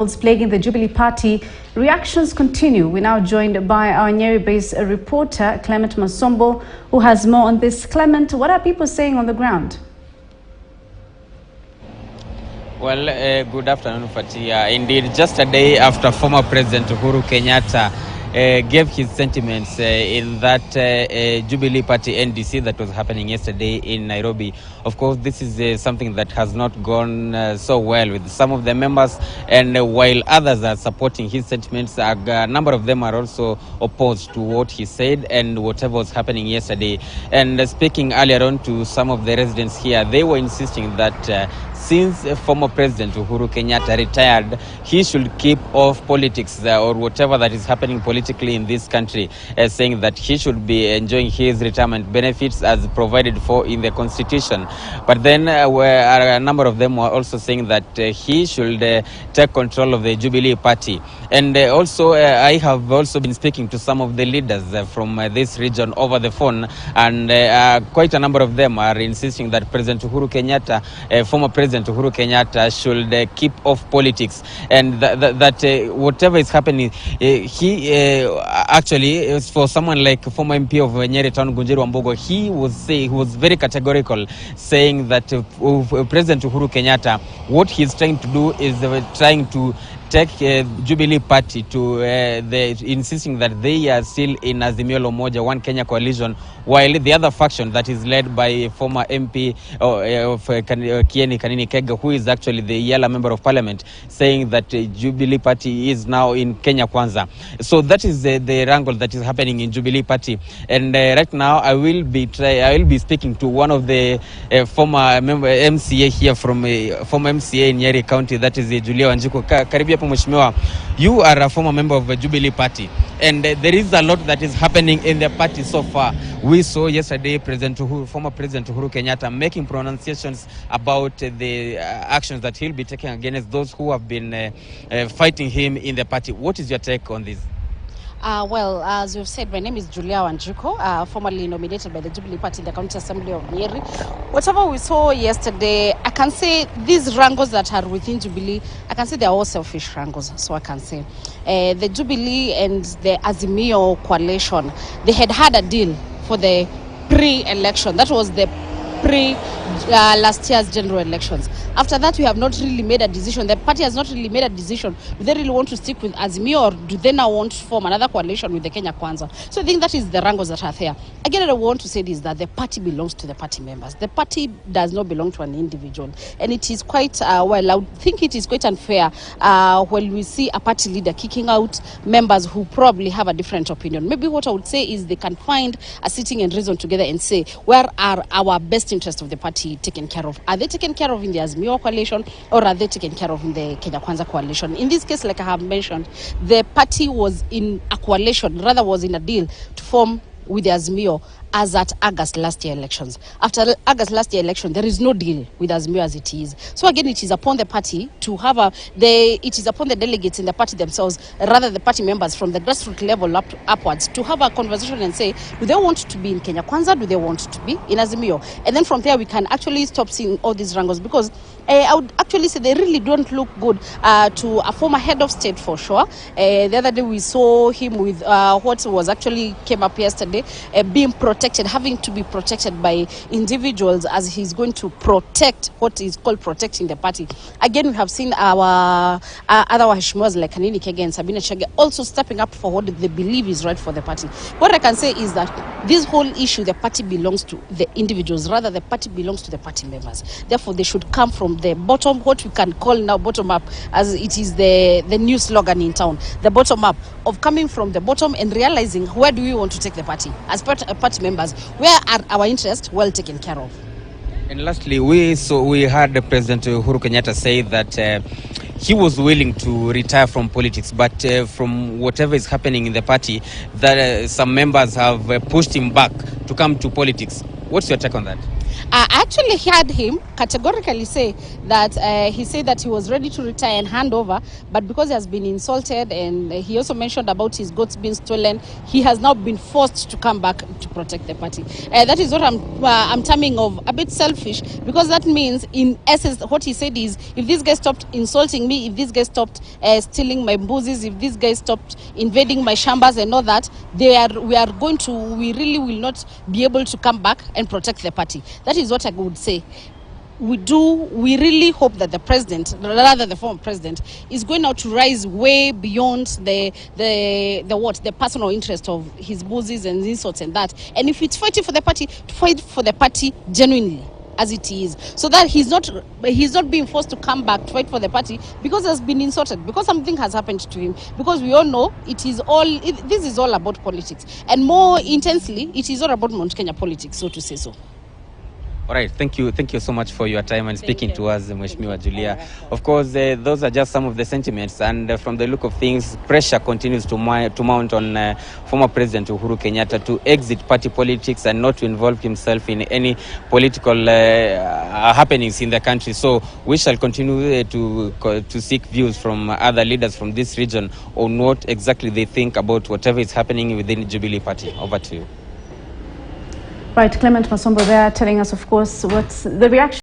Plaguing the Jubilee Party, reactions continue. We're now joined by our Nyeri-based reporter, Clement Masombo, who has more on this. Clement, what are people saying on the ground? Well, good afternoon, Fatia. Indeed, just a day after former President Uhuru Kenyatta gave his sentiments in that Jubilee Party NDC that was happening yesterday in Nairobi. Of course, this is something that has not gone so well with some of the members, and while others are supporting his sentiments, a number of them are also opposed to what he said and whatever was happening yesterday. And speaking earlier on to some of the residents here, they were insisting that since former President Uhuru Kenyatta retired, he should keep off politics or whatever that is happening politically in this country, saying that he should be enjoying his retirement benefits as provided for in the Constitution. But then a number of them were also saying that he should take control of the Jubilee Party. And also, I have also been speaking to some of the leaders from this region over the phone, and quite a number of them are insisting that President Uhuru Kenyatta, former President Uhuru Kenyatta, should keep off politics, and that whatever is happening, he actually, for someone like former MP of Nyeri Town, Gunjeru Wambogo, he was very categorical, saying that President Uhuru Kenyatta, what he's trying to do is trying to take Jubilee Party to insisting that they are still in Azimio la Umoja, One Kenya coalition, while the other faction that is led by former MP of Kieni Kanini Kega, who is actually the Yala Member of Parliament, saying that Jubilee Party is now in Kenya Kwanza. So that is the wrangle that is happening in Jubilee Party. And right now I will be speaking to one of the former MCA here from former MCA in Nyeri County, that is Julia Wanjiku. Karibia Mheshimiwa, you are a former member of the Jubilee Party, and there is a lot that is happening in the party so far. We saw yesterday former President Uhuru Kenyatta making pronunciations about the actions that he'll be taking against those who have been fighting him in the party. What is your take on this? Well, as you've said, my name is Julia Wanjiku, formerly nominated by the Jubilee Party in the County Assembly of Nyeri. Whatever we saw yesterday, I can say these wrangles that are within Jubilee, I can say they are all selfish wrangles. So I can say the Jubilee and the Azimio coalition, they had a deal for the pre-election. That was the last year's general elections. After that, we have not really made a decision. The party has not really made a decision. Do they really want to stick with Azimio, or do they now want to form another coalition with the Kenya Kwanza? So I think that is the wrangles that are there. Again, I want to say this, that the party belongs to the party members. The party does not belong to an individual. And it is quite, I would think it is quite unfair when we see a party leader kicking out members who probably have a different opinion. Maybe what I would say is they can find a sitting and reason together and say, where are our best interests of the party taken care of? Are they taken care of in the Azimio coalition, or are they taken care of in the Kenya Kwanza coalition? In this case, like I have mentioned, the party was in a coalition, rather was in a deal to form with the Azimio as at August last year elections. After August last year election, there is no deal with Azimio as it is. So again, it is upon the party to have it is upon the delegates in the party themselves, rather the party members from the grassroots level upwards, to have a conversation and say, do they want to be in Kenya Kwanza? Do they want to be in Azimio? And then from there, we can actually stop seeing all these wrangles, because I would actually say they really don't look good to a former head of state, for sure. The other day we saw him with what was actually came up yesterday, being protected, having to be protected by individuals as he's going to protect what is called protecting the party. Again, we have seen our other Waheshimiwas like Kanini Kega and Sabina Chege also stepping up for what they believe is right for the party. What I can say is that this whole issue, the party belongs to the individuals, rather the party belongs to the party members. Therefore, they should come from the bottom, what we can call now bottom up, as it is the new slogan in town, the bottom up, of coming from the bottom and realizing where do we want to take the party as party members, where are our interests well taken care of. And lastly, we heard President Uhuru Kenyatta say that he was willing to retire from politics, but from whatever is happening in the party, that some members have pushed him back to come to politics. What's your take on that? I actually heard him categorically say that he said that he was ready to retire and hand over, but because he has been insulted, and he also mentioned about his goats being stolen, he has now been forced to come back to protect the party. That is what I'm terming of a bit selfish, because that means, in essence, what he said is, if these guys stopped insulting me, if these guys stopped stealing my mbusis, if these guys stopped invading my shambas and all that, we really will not be able to come back and protect the party. That is what I would say. We really hope that the president, rather the former president, is going now to rise way beyond the personal interest of his bosses and insults and that. And if it's fighting for the party, to fight for the party genuinely, as it is, so that he's not being forced to come back to fight for the party because he has been insulted, because something has happened to him, because we all know this is all about politics, and more intensely it is all about Mount Kenya politics, so to say so. All right, thank you so much for your time and speaking to us, Mheshimiwa Julia. Of course, those are just some of the sentiments, and from the look of things, pressure continues to mount on former President Uhuru Kenyatta to exit party politics and not to involve himself in any political happenings in the country. So we shall continue to seek views from other leaders from this region on what exactly they think about whatever is happening within Jubilee Party. Over to you. Right, Clement Masombo there telling us, of course, what's the reaction.